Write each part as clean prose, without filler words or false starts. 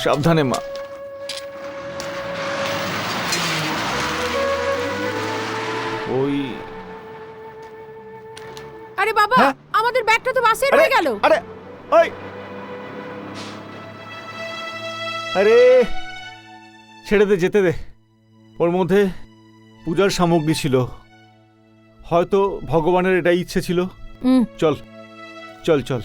সাবধানে মা। ওই আরে বাবা, আমাদের ব্যাগটা তো বাসে রয়ে গেল। আরে ওই আরে ছেড়ে দে, যেতে দে। ওর মধ্যে পূজার সামগ্রী ছিল, হয়তো ভগবানের এটাই ইচ্ছে ছিল। চল চল চল।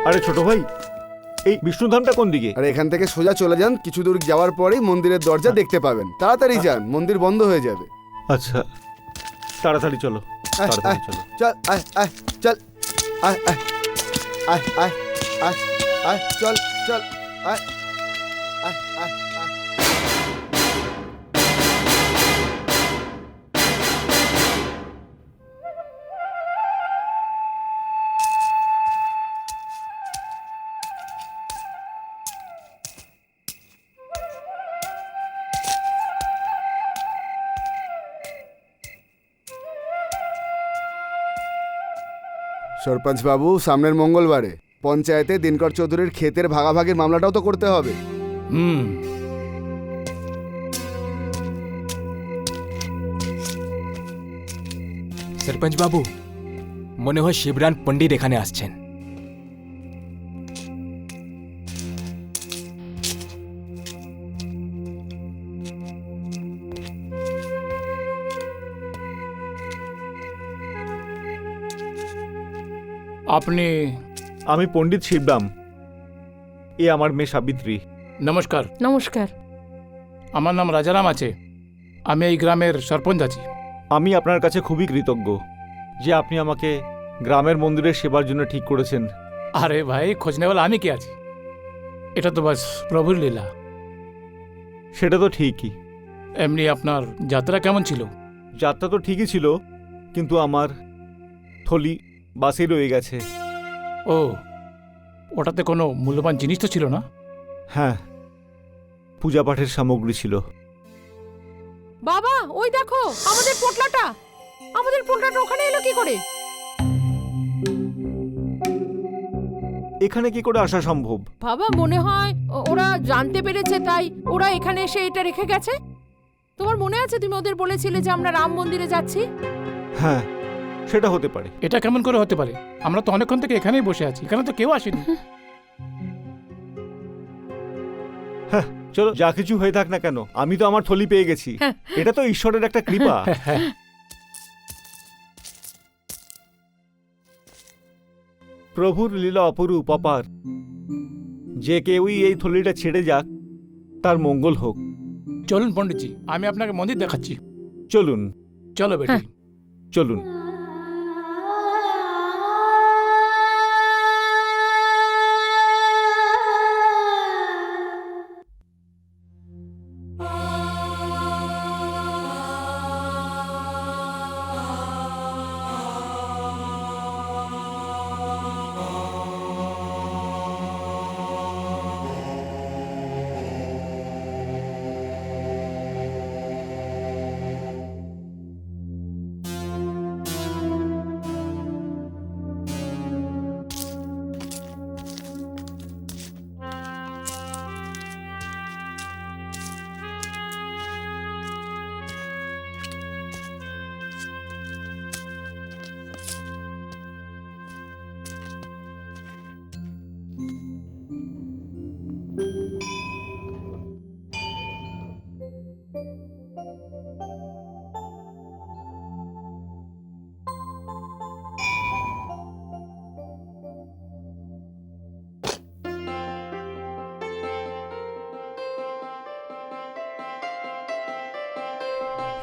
আরে ছোট ভাই, এই বিষ্ণুধামটা কোন দিকে? আর এখান থেকে সোজা চলে যান, কিছু দূর যাওয়ার পরেই মন্দিরের দরজা দেখতে পাবেন। তাড়াতাড়ি যান, মন্দির বন্ধ হয়ে যাবে। আচ্ছা, তাড়াতাড়ি চলো, তাড়াতাড়ি চলো। চল আয় আয় চল আয় আয় আয় আয় আয় আয় চল চল আয় আয় আয় আয়। সরপঞ্চ বাবু, সামনের মঙ্গলবারে পঞ্চায়েতে দিনকর চৌধুরীর ক্ষেতের ভাগাভাগির মামলাটাও তো করতে হবে। সরপঞ্চ বাবু, মনে হয় শিবরান পণ্ডিত এখানে আসছেন। আপনি? আমি পণ্ডিত শিবরাম, এ আমার মেয়ে সাবিত্রী। নমস্কার। নমস্কার। আমার নাম রাজারাম আছে, আমি এই গ্রামের সরপঞ্চ আছি। আমি আপনার কাছে খুবই কৃতজ্ঞ যে আপনি আমাকে গ্রামের মন্দিরের সেবার জন্য ঠিক করেছেন। আরে ভাই, খোঁজ নেওয়ালা আমি কে আছি, এটা তো বাস প্রভুর লীলা। সেটা তো ঠিকই। এমনি আপনার যাত্রা কেমন ছিল? যাত্রা তো ঠিকই ছিল, কিন্তু আমার থলি বাসেই রয়ে গেছে। ও, ওটাতে কোনো মূল্যবান জিনিস তো ছিল না? হ্যাঁ, পূজা পাঠের সামগ্রী ছিল। বাবা, ওই দেখো আমাদের পোটলাটা। আমাদের পোটলাটা ওখানে এলো কি করে? এখানে কি করে আসা সম্ভব? বাবা, মনে হয় ওরা জানতে পেরেছে, তাই ওরা এখানে এসে এটা রেখে গেছে। তোমার মনে আছে তুমি ওদের বলেছিলে যে আমরা রাম মন্দিরে যাচ্ছি? হ্যাঁ, সেটা হতে পারে। এটা কেমন করে হতে পারে? আমরা তো অনেকক্ষণ থেকে এখানেই বসে আছি, এখানে তো কেউ আসেনি। হ্যাঁ, চলো, যা কিছু হয়ে থাক না কেন, আমি তো আমার থলি পেয়ে গেছি। এটা তো ঈশ্বরের একটা কৃপা। প্রভুর লীলা অপরূপ অপার। যে কেউই এই থলিটা ছেড়ে যাক, তার মঙ্গল হোক। চলুন পণ্ডিতজি, আমি আপনাকে মন্দির দেখাচ্ছি। চলুন চলো বেটি, চলুন।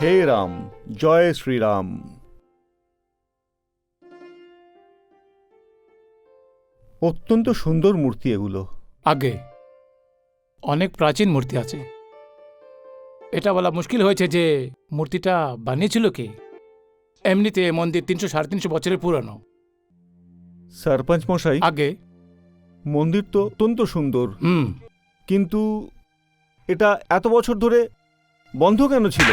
হে রাম, জয় শ্রীরাম। অত্যন্ত সুন্দর মূর্তি এগুলো। আগে অনেক প্রাচীন মূর্তি আছে। এটা বলা মুশকিল হয়েছে যে মূর্তিটা বানিয়েছিল কে। এমনিতে মন্দির 300-350 বছরের পুরানো। সরপঞ্চ মশাই, আগে মন্দির তো অত্যন্ত সুন্দর, হুম কিন্তু এটা এত বছর ধরে বন্ধ কেন ছিল?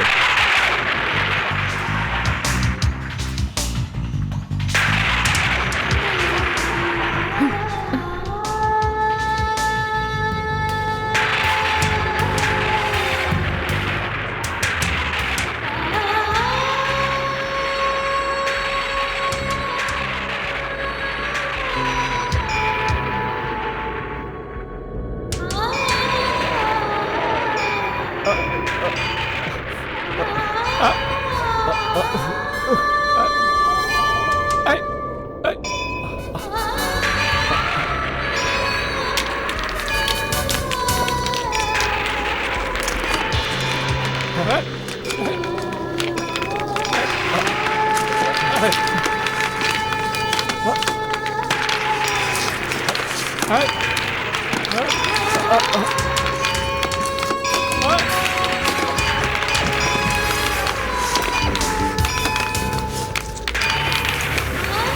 এই, এই,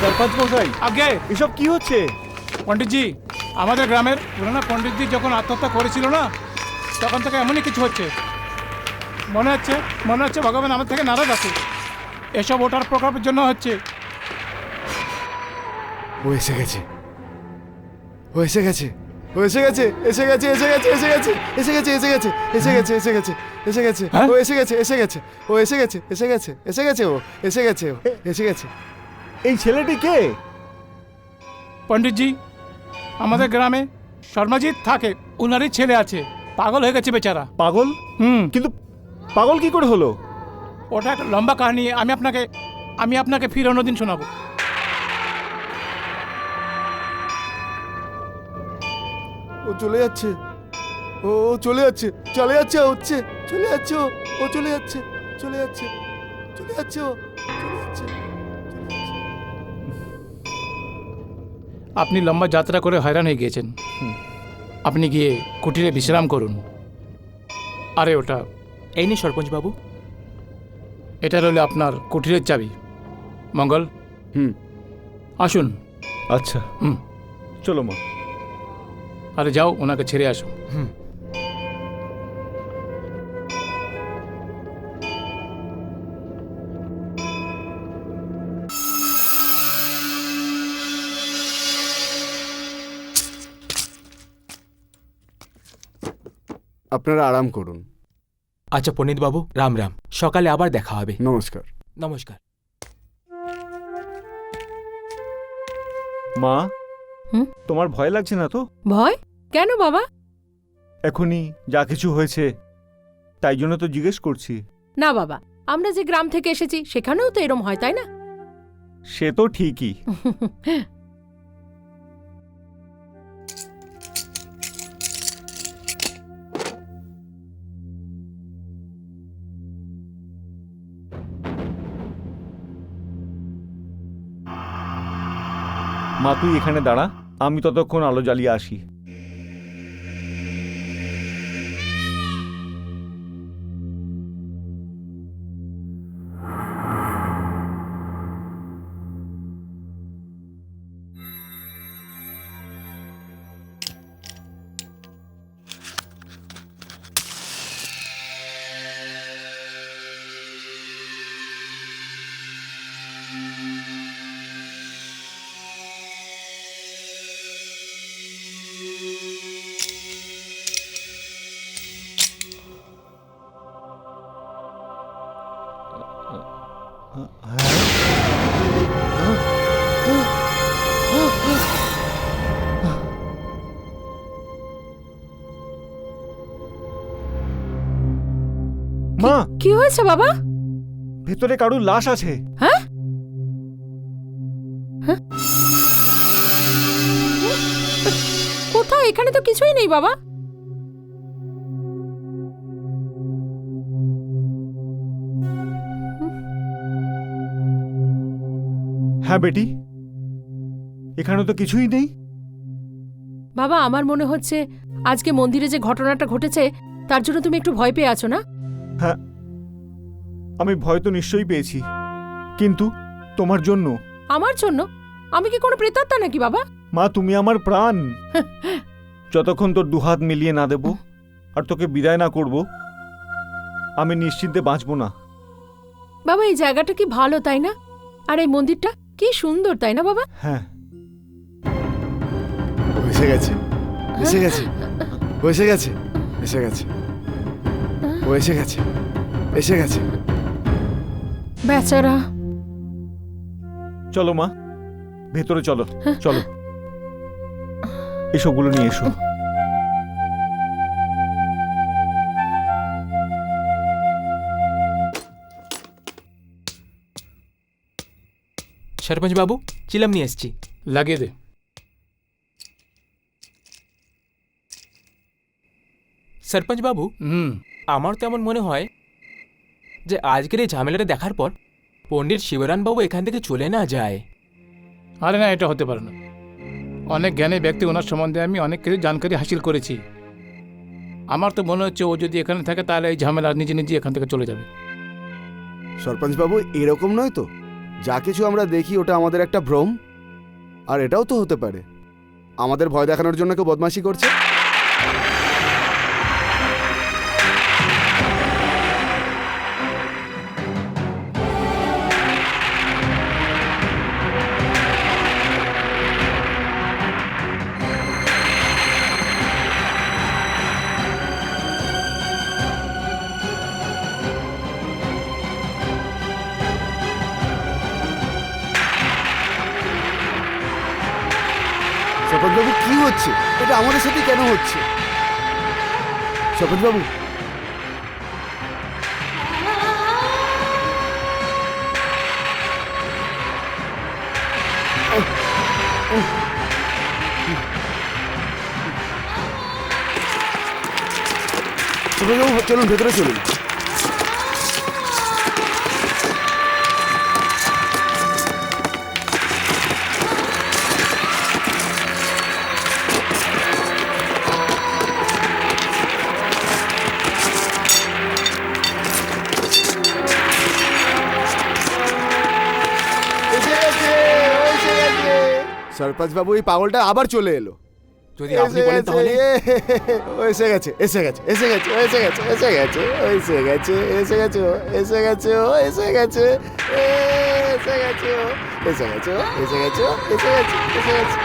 সরপঞ্চ মশাই, আগে এসব কি হচ্ছে? পণ্ডিতজি, আমাদের গ্রামের পুরোনো পণ্ডিতজি যখন আত্মহত্যা করেছিল না, তখন থেকে এমনই কিছু হচ্ছে। মনে হচ্ছে ভগবান আমার থেকে নারাজ আছে। এসব ওঠার প্রকল্পের জন্য হচ্ছে। ও এসে গেছে, ও এসে গেছে, ও এসে গেছে, এসে গেছে, এসে গেছে, এসে গেছে, এসে গেছে, এসে গেছে, এসে গেছে, এসে গেছে, এসে গেছে, হ্যাঁ? ও এসে গেছে, এসে গেছে, ও এসে গেছে, এসে গেছে, এসে গেছে, ও এসে গেছে, ও এসে গেছে। এই ছেলেটি কে? পণ্ডিতজি, আমাদের গ্রামে শর্মাজিৎ থাকে, উনারই ছেলে আছে। পাগল হয়ে গেছে বেচারা। পাগল? কিন্তু পাগল কি করে হলো? ওটা একটা লম্বা কাহিনী। আমি আপনাকে ফির অন্যদিন শোনাবো। ও চলে যাচ্ছে, ও চলে যাচ্ছে, চলে যাচ্ছে, ও হচ্ছে, চলে যাচ্ছে, ও চলে যাচ্ছে, চলে যাচ্ছে, চলে যাচ্ছে, ও চলে যাচ্ছে। আপনি লম্বা যাত্রা করে হয়রান হয়ে গিয়েছেন। আপনি গিয়ে কুটিরে বিশ্রাম করুন। আরে ওটা, এই নিন সরপঞ্চ বাবু। এটা রইল আপনার কুটিরের চাবি। মঙ্গল, আসুন। আচ্ছা, হুম, চলো মা। আরে যাও, ওনাকে ছেড়ে আসো। আপনারা আরাম করুন। আচ্ছা পণ্ডিত বাবু, রাম রাম। সকালে আবার দেখা হবে। নমস্কার। নমস্কার। মা, হুম? তোমার ভয় লাগছে না তো? ভয় কেন বাবা? এখনই যা কিছু হয়েছে তাই জন্য তো জিজ্ঞেস করছি। না বাবা, আমরা যে গ্রাম থেকে এসেছি সেখানেও তো এরম হয়, তাই না? সে তো ঠিকই। মা, তুই এখানে দাঁড়া, আমি ততক্ষণ আলো জ্বালিয়ে আসি। মা, কি হয়েছে বাবা? ভেতরে কারুর লাশ আছে। হ্যাঁ? কোথায়? এখানে তো কিছুই নেই বাবা। হ্যাঁ বেটি, এখানে তো কিছুই নেই। বাবা, আমার মনে হচ্ছে আজকে মন্দিরে যে ঘটনাটা ঘটেছে তার জন্য তুমি একটু ভয় পেয়ে আছো না? হ্যাঁ, আমি ভয় তো নিশ্চয়ই পেয়েছি, কিন্তু তোমার জন্য। আমার জন্য? আমি কি কোনো প্রেতাত্মা নাকি বাবা? মা, তুমি আমার প্রাণ। যতক্ষণ তোর দুহাত মিলিয়ে না দেব আর তোকে বিদায় না করব, আমি নিশ্চিন্তে বাঁচব না। বাবা, এই জায়গাটা কি ভালো, তাই না? আর এই মন্দিরটা কি সুন্দর, তাই না বাবা? হ্যাঁ, এসে গেছে, এসে গেছে, ও এসে গেছে, এসে গেছে, ও এসে গেছে, এসে গেছে। বেচারা। চলো মা, ভেতরে চলো, চলো, এসবগুলো নিয়ে এসো। সরপঞ্চ বাবু, চিলাম নিয়ে এসছি। লাগিয়ে দে। সরপঞ্চ বাবু, আমার তো এমন মনে হয় যে আজকের এই ঝামেলাটা দেখার পর পণ্ডিত শিবরান বাবু এখান থেকে চলে না যায়। আরে না, এটা হতে পারে না। অনেক জ্ঞানী ব্যক্তি, ওনার সম্বন্ধে আমি অনেক কিছু জানকারি হাসিল করেছি। আমার তো মনে হচ্ছে ও যদি এখানে থাকে তাহলে এই ঝামেলা নিজে নিজে এখান থেকে চলে যাবে। সরপঞ্চ বাবু, এরকম নয় তো। যা কিছু আমরা দেখি ওটা আমাদের একটা ভ্রম। আর এটাও তো হতে পারে আমাদের ভয় দেখানোর জন্য কেউ বদমাশি করছে। সরপঞ্চ বাবু, কি হচ্ছে এটা? আমাদের সাথে কেন হচ্ছে? সরপঞ্চ বাবু, সরপঞ্চ বাবু, চলুন ভেতরে চলুন। সরপঞ্চ বাবু, এই পাগলটা আবার চলে এলো। যদি আপনি বলেন তাহলে। ও এসে গেছে, এসে গেছে, এসে গেছে, এসে গেছে, এসে গেছে, ও এসে গেছে, এসে গেছে, ও এসে গেছে, ও এসে গেছে, এসে গেছে, ও এসে গেছে, ও এসে গেছে, ও এসে গেছে, এসে গেছে।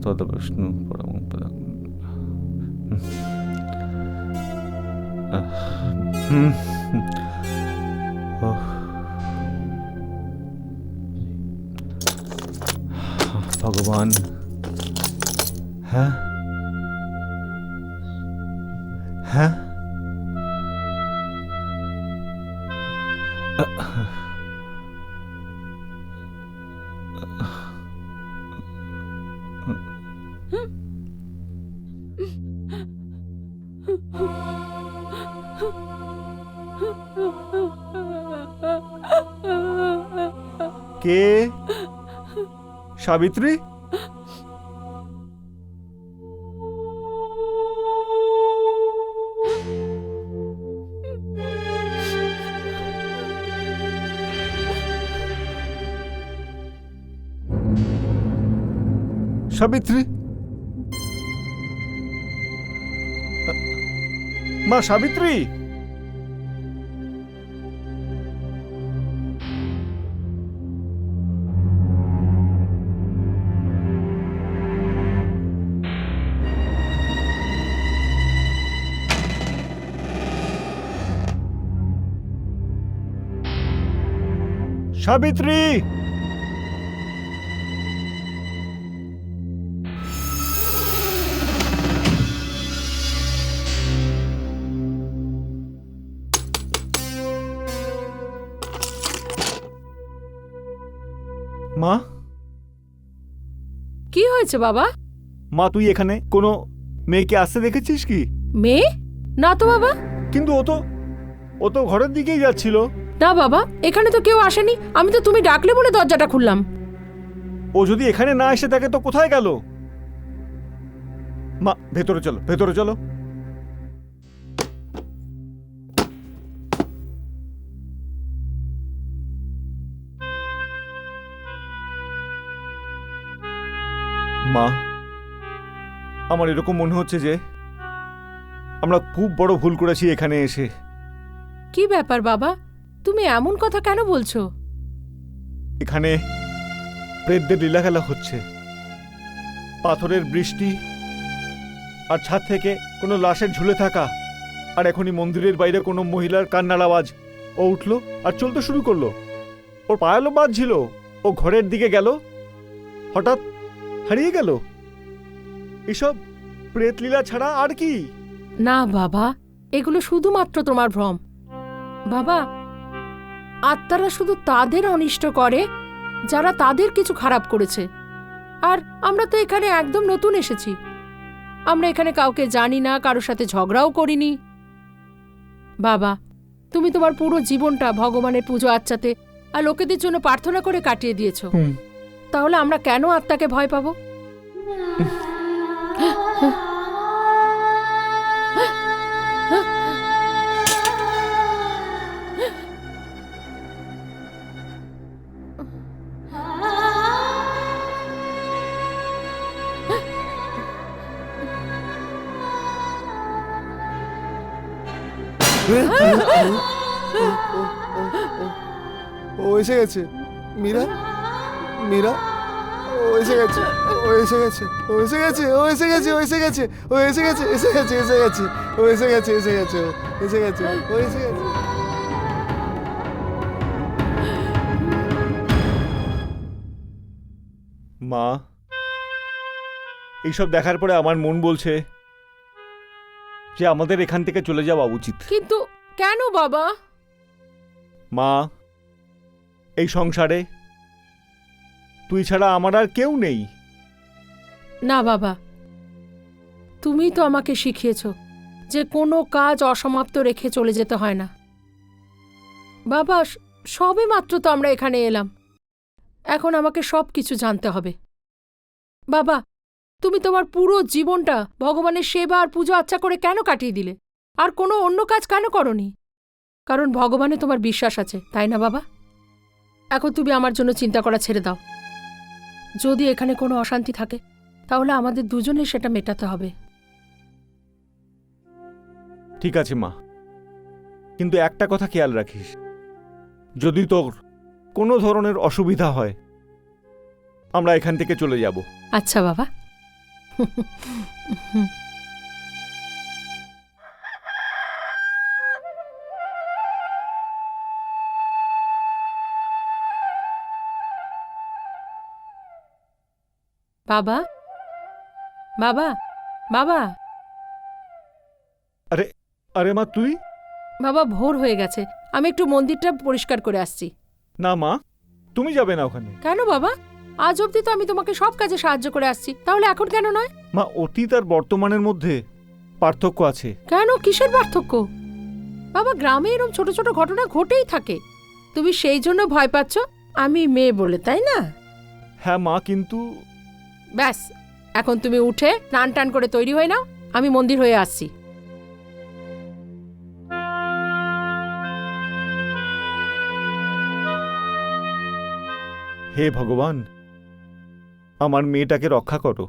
তদবিষ্ণু পরম পদম। ভগবান, হ্যাঁ হ্যাঁ, কে? সাবিত্রী? সাবিত্রী, মা সাবিত্রী, সাবিত্রী! মা, কি হয়েছে বাবা? মা তুই এখানে কোনো মেয়েকে আসতে দেখেছিস কি? মেয়ে? না তো বাবা। কিন্তু ও তো ঘরের দিকেই যাচ্ছিল। না বাবা, এখানে তো কেউ আসেনি। আমি তো তুমি ডাকলে বলে দরজাটা খুললাম। ও যদি এখানে না এসে থাকে তো কোথায় গেল? মা ভেতরে চলো, ভেতরে চলো। মা, আমার এরকম মনে হচ্ছে যে আমরা খুব বড় ভুল করেছি এখানে এসে। কি ব্যাপার বাবা, তুমি এমন কথা কেন বলছো? এখানে প্রেতদের লীলা খেলা হচ্ছে। পাথরের বৃষ্টি আর ছাদ থেকে কোনো লাশের ঝুলে থাকা, আর এখনই মন্দিরের বাইরে কোনো মহিলার কান্নার আওয়াজ। ও উঠলো আর চলতে শুরু করলো। ওর পায়ালো বাজছিল। ও ঘরের দিকে গেল, হঠাৎ হারিয়ে গেল। এসব প্রেত লীলা ছাড়া আর কি? না বাবা, এগুলো শুধুমাত্র তোমার ভ্রম। বাবা, আত্মারা শুধু তাদের অনিষ্ট করে যারা তাদের কিছু খারাপ করেছে। আর আমরা তো এখানে একদম নতুন এসেছি। আমরা এখানে কাউকে জানি না, কারোর সাথে ঝগড়াও করিনি। বাবা, তুমি তোমার পুরো জীবনটা ভগবানের পুজো আচ্চাতে আর লোকেদের জন্য প্রার্থনা করে কাটিয়ে দিয়েছো। তাহলে আমরা কেন আত্মাকে ভয় পাবো? ও এসে গেছে। মীরা, মীরা, ও এসে গেছে, ও এসে গেছে, ও এসে গেছে, ও এসে গেছে, ও এসে গেছে, ও এসে গেছে, এসে গেছে, এসে গেছে, ও এসে গেছে, এসে গেছে, এসে গেছে, ও এসে গেছে। মা, এইসব দেখার পরে আমার মন বলছে যে আমাদের এখান থেকে চলে যাওয়া উচিত। কিন্তু কেন বাবা? মা, এই সংসারে তুই ছাড়া আমার আর কেউ নেই। না বাবা, তুমি তো আমাকে শিখিয়েছ যে কোনো কাজ অসমাপ্ত রেখে চলে যেতে হয় না। বাবা, সবে মাত্র তো আমরা এখানে এলাম। এখন আমাকে সব কিছু জানতে হবে। বাবা, তুমি তোমার পুরো জীবনটা ভগবানের সেবা আর পুজো আচ্ছা করে কেন কাটিয়ে দিলে? আর কোনো অন্য কাজ কেন করনি? কারণ ভগবানে তোমার বিশ্বাস আছে, তাই না বাবা? এখন তুমি আমার জন্য চিন্তা করা ছেড়ে দাও। যদি এখানে কোনো অশান্তি থাকে তাহলে আমাদের দুজনে সেটা মেটাতে হবে। ঠিক আছে মা, কিন্তু একটা কথা খেয়াল রাখিস, যদি তোর কোনো ধরনের অসুবিধা হয় আমরা এখান থেকে চলে যাব। আচ্ছা বাবা। বাবা, বাবা, বাবা, আরে আরে মা তুই? বাবা, ভোর হয়ে গেছে, আমি একটু মন্দিরটা পরিষ্কার করে আসছি। না মা, তুমি যাবে না ওখানে। কেন বাবা? আজ অবধি তো আমি তোমাকে সব কাজে সাহায্য করে আসছি, তাহলে এখন কেন নয়? মা, অতীত আর বর্তমানের মধ্যে পার্থক্য আছে। কেন, কিসের পার্থক্য? বাবা, গ্রামে এরকম ছোট ছোট ঘটনা ঘটেই থাকে। তুমি সেই জন্য ভয় পাচ্ছ আমি মেয়ে বলে, তাই না? হ্যাঁ মা, কিন্তু ব্যাস, এখন তুমি উঠে স্নান টান করে তৈরি হয়ে নাও, আমি মন্দির হয়ে আসছি। হে ভগবান, আমার মেয়েটাকে রক্ষা করো।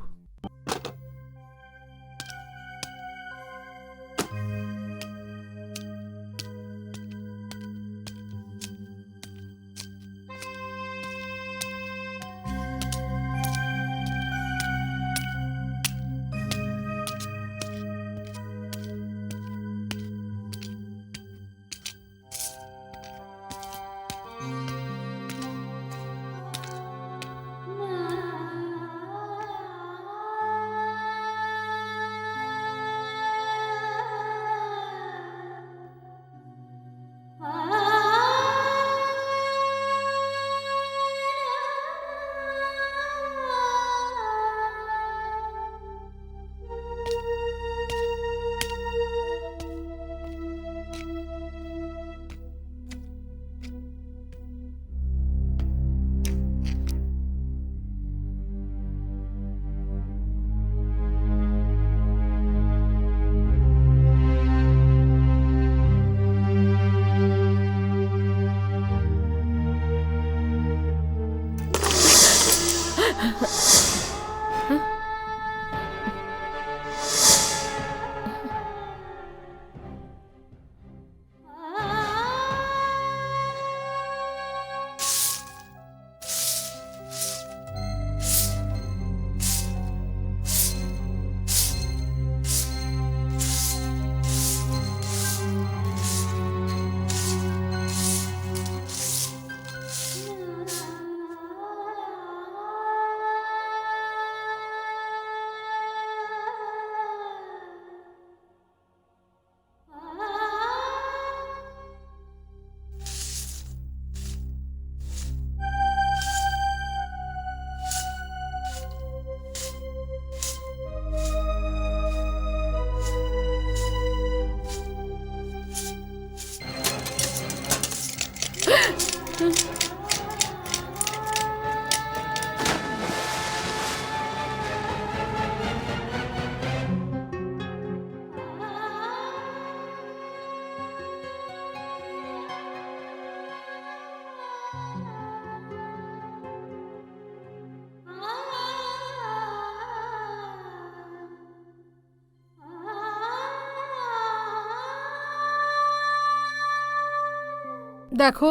দেখো,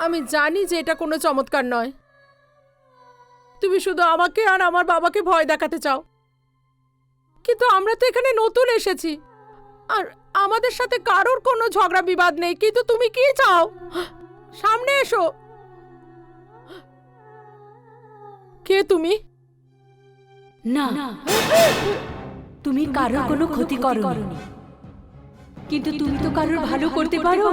আমি জানি যে এটা কোনো চমৎকার নয়। তুমি শুধু আমাকে আর আমার বাবাকে ভয় দেখাতে চাও, কিন্তু আমরা তো এখানে নতুন এসেছি আর আমাদের সাথে কারোর কোনো ঝগড়া বিবাদ নেই। কিন্তু তুমি কি চাও? সামনে এসো। কে তুমি? না, তুমি কারোর কোনো ক্ষতি করোনি, কিন্তু তুমি তো কারোর ভালো করতে পারো।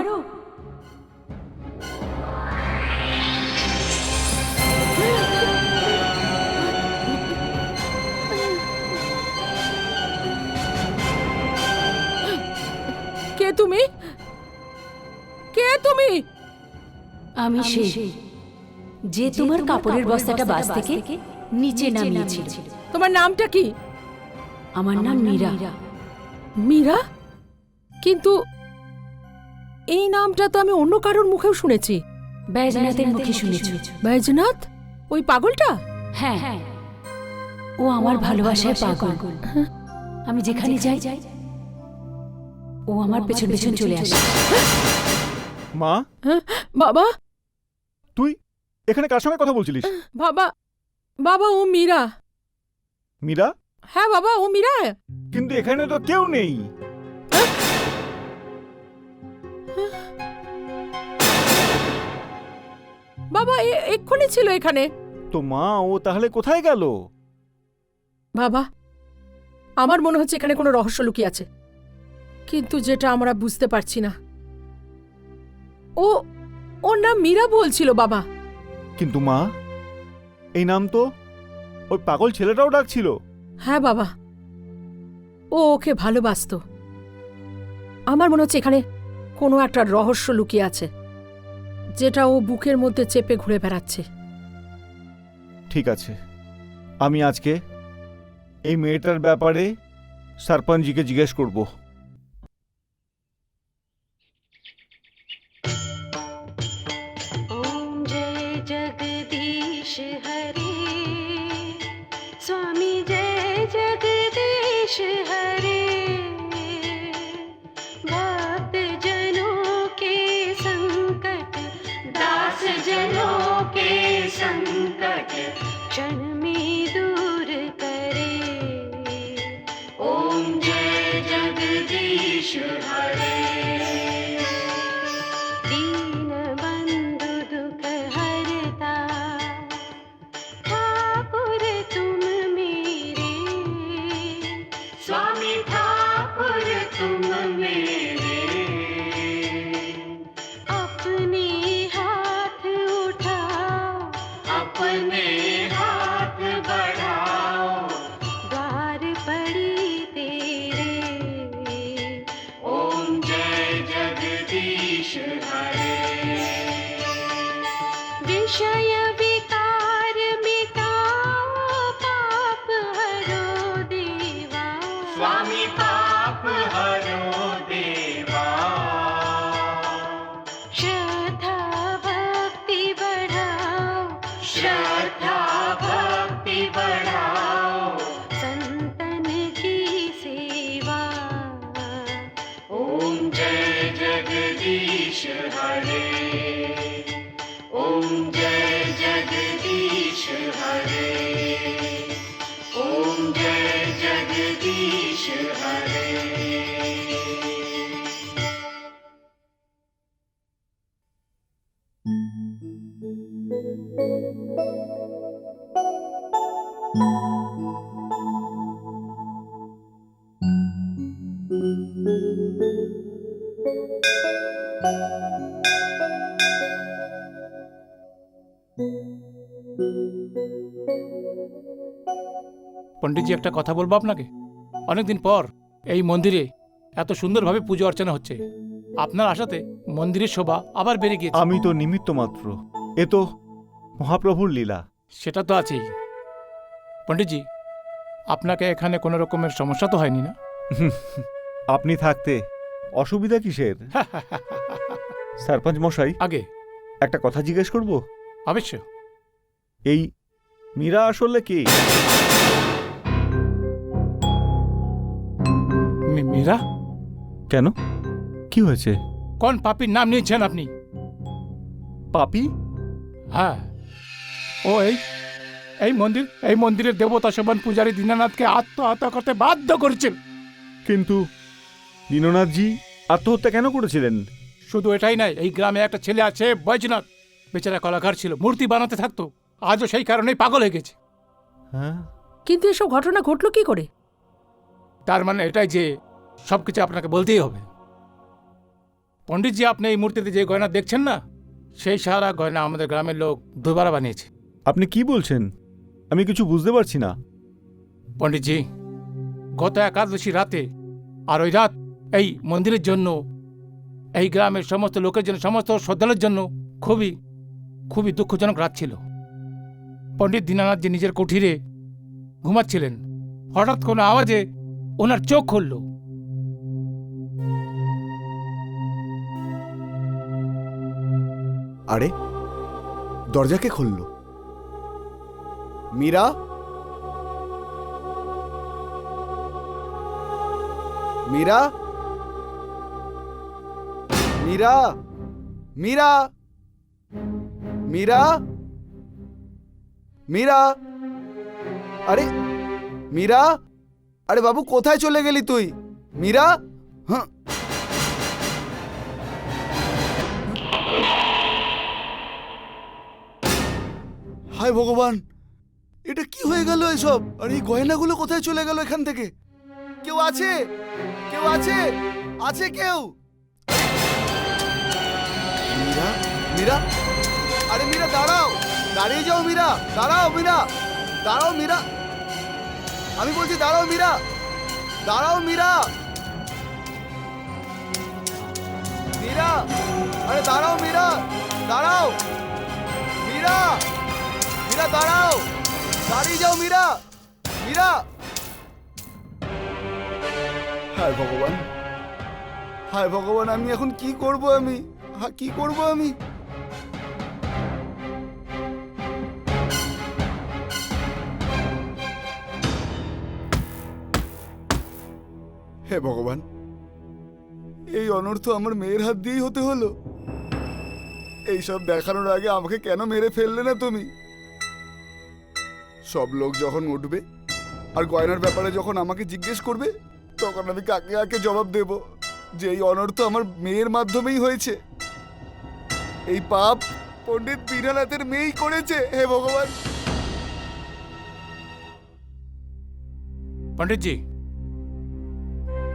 কে তুমি? কে তুমি? আমি সেই যে তোমার কাপড়ের বস্তাটা বাস থেকে নিচে নামিয়েছিল। তোমার নামটা কি? আমার নাম মীরা। মীরা? কিন্তু এই নামটা তো আমি অন্য কারোর মুখেও শুনেছি। বৈজনাথের মুখে শুনেছি। বৈজনাথ? ওই পাগলটা? হ্যাঁ, ও আমার ভালোবাসায় পাগল। আমি যেখানে যাই ও আমার পেছন পেছন চলে আসে। মা, বাবা, তুই এখানে কার সঙ্গে কথা বলছিলিস? বাবা, বাবা ও মীরা। মীরা? হ্যাঁ বাবা, ও মীরা। কিন্তু এখানে তো কেউ নেই। বাবা এক্ষুনি ছিল এখানে। তো মা, ও তাহলে কোথায় গেল? বাবা, আমার মনে হচ্ছে এখানে কোনো রহস্য লুকিয়ে আছে, কিন্তু যেটা আমরা বুঝতে পারছি না। ওর নাম মীরা বলছিল বাবা। কিন্তু মা, এই নাম তো ওই পাগল ছেলেটাও ডাকছিল। হ্যাঁ বাবা, ও ওকে ভালোবাসতো। আমার মনে হচ্ছে এখানে কোনো একটা রহস্য লুকিয়ে আছে, যেটা ও বুকের মধ্যে চেপে ঘুরে বেড়াচ্ছে। ঠিক আছে, আমি আজকে এই মেয়েটার ব্যাপারে সরপঞ্চজিকে জিজ্ঞেস করব। ओम जय जगदीश हरे, स्वामी जय जगदीश हरे, भक्त जनों के संकट, दास जनों के संकट क्षण में दूर करे। ओम जय जगदीश हरे, दीन बंधु दुख हरता, ठाकुर तुम मेरे, स्वामी ठाकुर तुम मेरे, अपने हाथ उठाओ, अपने हाथ बढ़ाओ, द्वार पड़ी तेरे। ओम जय जगदीश हरे, विषय विकार मिटाओ, पाप हरो देवा, स्वामी पाप हरो देवा, श्रद्धा भक्ति बढ़ाओ, श्रद्धा हरे ओम जय जगदीश हरे ओम जय जगदीश हरे পণ্ডিতজি একটা কথা বলবো আপনাকে। অনেকদিন পর এই মন্দিরে এত সুন্দরভাবে পুজো অর্চনা হচ্ছে। আপনার আশাতে মন্দিরের শোভা আবার বেড়ে গিয়েছে। আমি তো নিমিত্ত মাত্র, এ তো মহাপ্রভুর লীলা। সেটা তো আছেই। পণ্ডিতজি, আপনাকে এখানে কোনো রকমের সমস্যা তো হয়নি না? আপনি থাকতে অসুবিধা কিসের? সরপঞ্চ মশাই, আগে একটা কথা জিজ্ঞেস করব? অবশ্য। এই মীরা আসলে কে? মীরা? কেন, কি হয়েছে? কোন পাপির নাম নিয়েছেন আপনি? পাপি? হ্যাঁ, ও এই মন্দিরের দেবতা সেবন পূজারী দীননাথকে আত্মহত্যা করতে বাধ্য করেছেন। কিন্তু দীননাথজি আত্মহত্যা কেন করেছিলেন? শুধু এটাই নয়, এই গ্রামে একটা ছেলে আছে বৈজনাথ, বেচারা কলাকার ছিল, মূর্তি বানাতে থাকতো। আজও সেই কারণেই পাগল হয়ে গেছে। হ্যাঁ, কিন্তু এসব ঘটনা ঘটলো কি করে? তার মানে এটাই যে সবকিছু আপনাকে বলতেই হবে। পণ্ডিতজি, আপনি এই মূর্তিতে যে গয়না দেখছেন না, সেই সারা গয়না আমাদের গ্রামের লোক দুবারা বানিয়েছে। আপনি কি বলছেন? আমি কিছু বুঝতে পারছি না। পণ্ডিতজি, গত একাদশী রাতে আর ওই রাত এই মন্দিরের জন্য, এই গ্রামের সমস্ত লোকের জন্য, সমস্ত শ্রদ্ধালুর জন্য খুবই খুবই দুঃখজনক রাত ছিল। পণ্ডিত দীননাথজি নিজের কুঠিরে ঘুমাচ্ছিলেন, হঠাৎ কোনো আওয়াজে ওনার চোখ খুলল। আরে, দরজা কে খুলল? মীরা? মীরা? মীরা? মীরা? মীরা? মীরা? আরে মীরা? আরে বাবু, কোথায় চলে গেলি তুই? মীরা? হ্যাঁ, হায় ভগবান, এটা কি হয়ে গেল এসব? আর এই গয়নাগুলো কোথায় চলে গেল এখান থেকে? কেউ আছে? কেউ আছে? আছে কেউ? মীরা? মীরা? আরে মীরা, দাঁড়াও, দাঁড়িয়ে যাও মীরা, দাঁড়াও মীরা, দাঁড়াও মীরা, আমি বলছি দাঁড়াও মীরা, দাঁড়াও মীরা, মীরা, আরে দাঁড়াও মীরা, দাঁড়াও মীরা, মীরা দাঁড়াও, দাঁড়িয়ে যাও মীরা, মীরা। হায় ভগবান, হায় ভগবান, আমি এখন কি করব? আমি কি করব? আমি হে ভগবান, এই অনর্থ আমার মেয়ের হাত দিয়েই হতে হলো। এইসব দেখানোর আগে আমাকে কেন মেরে ফেললে না তুমি? সব লোক যখন উঠবে আর গয়নার ব্যাপারে যখন আমাকে জিজ্ঞেস করবে, তখন আমি কাকে কাকে জবাব দেব যে এই অনর্থ আমার মেয়ের মাধ্যমেই হয়েছে? এই পাপ পণ্ডিত দীননাথের মেয়েই করেছে। হে ভগবান। পণ্ডিতজি,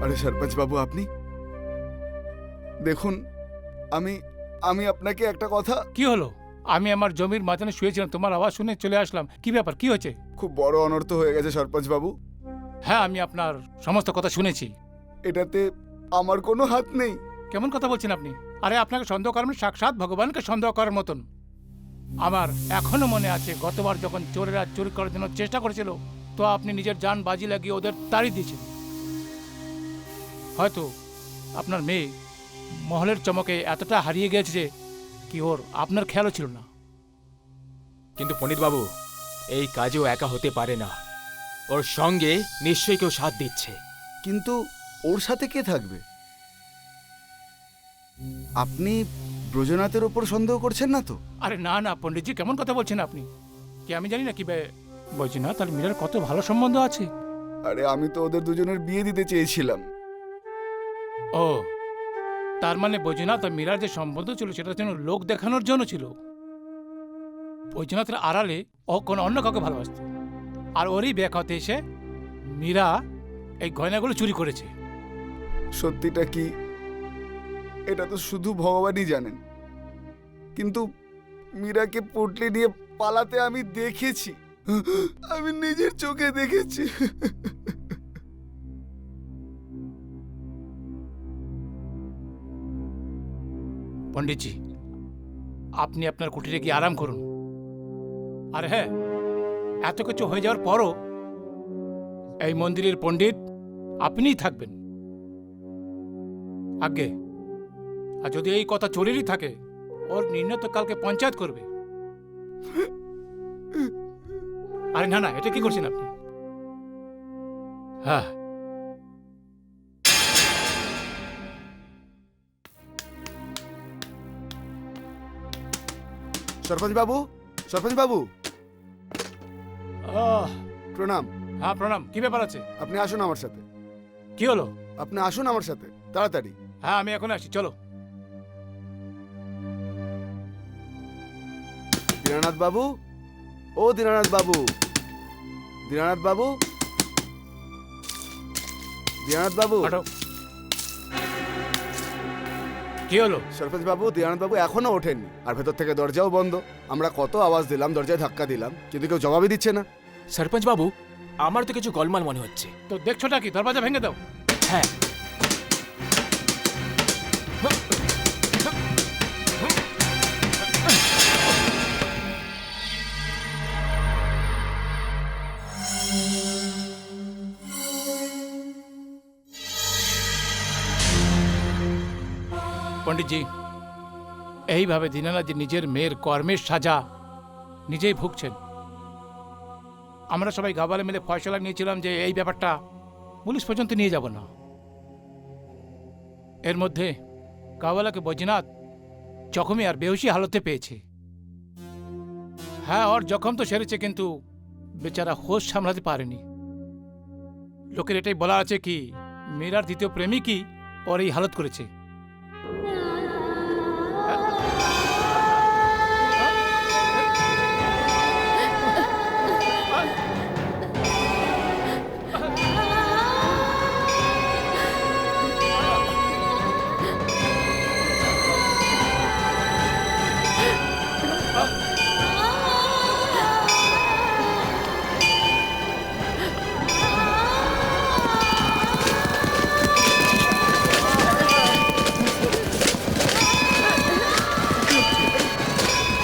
আরে সরপঞ্চ বাবু, আপনি দেখুন, আমি আমি আপনাকে একটা কথা। কি হলো? আমি আমার জমির মাঝখানে শুয়েছিলাম, তোমার আওয়াজ শুনে চলে আসলাম। কি ব্যাপার, কি হয়েছে? খুব বড় অনর্থ হয়ে গেছে সরপঞ্চ বাবু। হ্যাঁ, আমি আপনার সমস্ত কথা শুনেছি। এটাতে আমার কোনো হাত নেই। কেমন কথা বলছেন আপনি? আরে, আপনাকে সন্দেহ করেন সাক্ষাৎ ভগবানকে সন্দেহ করার মতন। আমার এখনো মনে আছে, গতবার যখন চোরেরা চুরি করার জন্য চেষ্টা করেছিল, তো আপনি নিজের জান বাজি লাগিয়ে ওদের তাড়িয়ে দিয়েছেন। হয়তো আপনার মেয়ে মহলের চমকে এতটা হারিয়ে গেছে যে কি ওর আপনার খেয়ালও ছিল না। কিন্তু পণ্ডিতবাবু, এই কাজেও একা হতে পারে না, ওর সঙ্গে নিশ্চয়ই কেউ সাথ দিচ্ছে। কিন্তু ওর সাথে কে থাকবে? আপনি ব্রজনাথের ওপর সন্দেহ করছেন না তো? আরে না না পণ্ডিতজি, কেমন কথা বলছেন আপনি? কি আমি জানি না কি বৈজনাথ আর মীরার কত ভালো সম্বন্ধ আছে। আরে আমি তো ওদের দুজনের বিয়ে দিতে চেয়েছিলাম। ও, তার মানে বৈজনাথ আর মীরার যে সম্বন্ধ ছিল সেটা যেন লোক দেখানোর জন্য ছিল। বৈজনাথের আড়ালে ও কোনো অন্য কাউকে ভালোবাসত, আর ওরই ব্যাখ্যাতে এসে মীরা এই গয়নাগুলো চুরি করেছে। সত্যিটা কি এটা তো শুধু ভগবানই জানেন, কিন্তু মীরাকে পটলি নিয়ে পালাতে আমি দেখেছি, আমি নিজের চোখে দেখেছি। পণ্ডিতজি, আপনি আপনার কুটিরে গিয়ে আরাম করুন। আর হ্যাঁ, এত কিছু হয়ে যাওয়ার পরও এই মন্দিরের পণ্ডিত আপনিই থাকবেন। আগে আর যদি এই কথা চোরেরই থাকে, ওর নির্ণয় তো কালকে পঞ্চায়েত করবে। আরে না না, এটা কি করছেন আপনি? হ্যাঁ, সরপঞ্চ বাবু, সরপঞ্চ বাবু, প্রণাম। হ্যাঁ প্রণাম। কি ব্যাপার আছে? আপনি আসুন আমার সাথে। কি হলো? আপনি আসুন আমার সাথে তাড়াতাড়ি। হ্যাঁ আমি এখন আসছি, চলো। দীনানাথ বাবু, ও দীনানাথ বাবু, দীনানাথ বাবু, দীনানাথ বাবু। হাঁটো। কি হলো? সরপঞ্চ বাবু, দীনানাথ বাবু এখনো ওঠেননি, আর ভেতর থেকে দরজাও বন্ধ। আমরা কত আওয়াজ দিলাম, দরজায় ধাক্কা দিলাম, কিন্তু কেউ জবাবই দিচ্ছে না। সরপঞ্চ বাবু, আমার তো কিছু গোলমাল মনে হচ্ছে। তো দেখছোটা কি? দরজা ভেঙে দাও। হ্যাঁ, পণ্ডিতজি, এইভাবে দীনানাথজি নিজের মেয়ের কর্মের সাজা নিজেই ভুগছেন। আমরা সবাই গাবালে মিলে ফয়সলা নিয়েছিলাম যে এই ব্যাপারটা পুলিশ পর্যন্ত নিয়ে যাব না। এর মধ্যে গাওয়ালাকে বৈজনাথ জখমে আর বেহুশি হালতে পেয়েছে। হ্যাঁ, ওর জখম তো সেরেছে, কিন্তু বেচারা হোশ সামলাতে পারেনি। লোকের এটাই বলা আছে কি, মীরার দ্বিতীয় প্রেমিকই ওর এই হালত করেছে।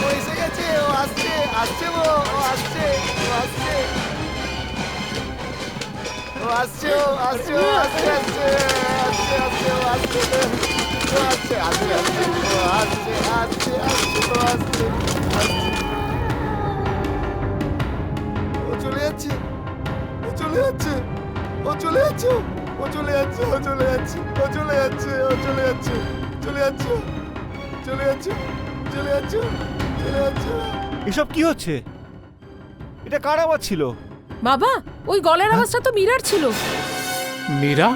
ও এসে গেছে, ও আসছে, আসছে, ও আসছে, ও আসছে, ও আসছে, ও আসছে, ও আসছে, আসছে, আসছে, আসছে, ও আসছে, ও আসছে, আসছে, আসছে, ও আসছে, আসছে, আসছে, ও আসছে, আসছে। ও চলে যাচ্ছে, ও চলে যাচ্ছে, ও চলে যাচ্ছে, ও চলে যাচ্ছে, ও চলে যাচ্ছে, ও চলে যাচ্ছে, ও চলে যাচ্ছে, চলে যাচ্ছে, চলে যাচ্ছে, চলে যাচ্ছে, চলে যাচ্ছে। এসব কি হচ্ছে? এটা কার আওয়াজ ছিল? বাবা, ওই গলার আওয়াজটা তো মীরার ছিল। মীরা?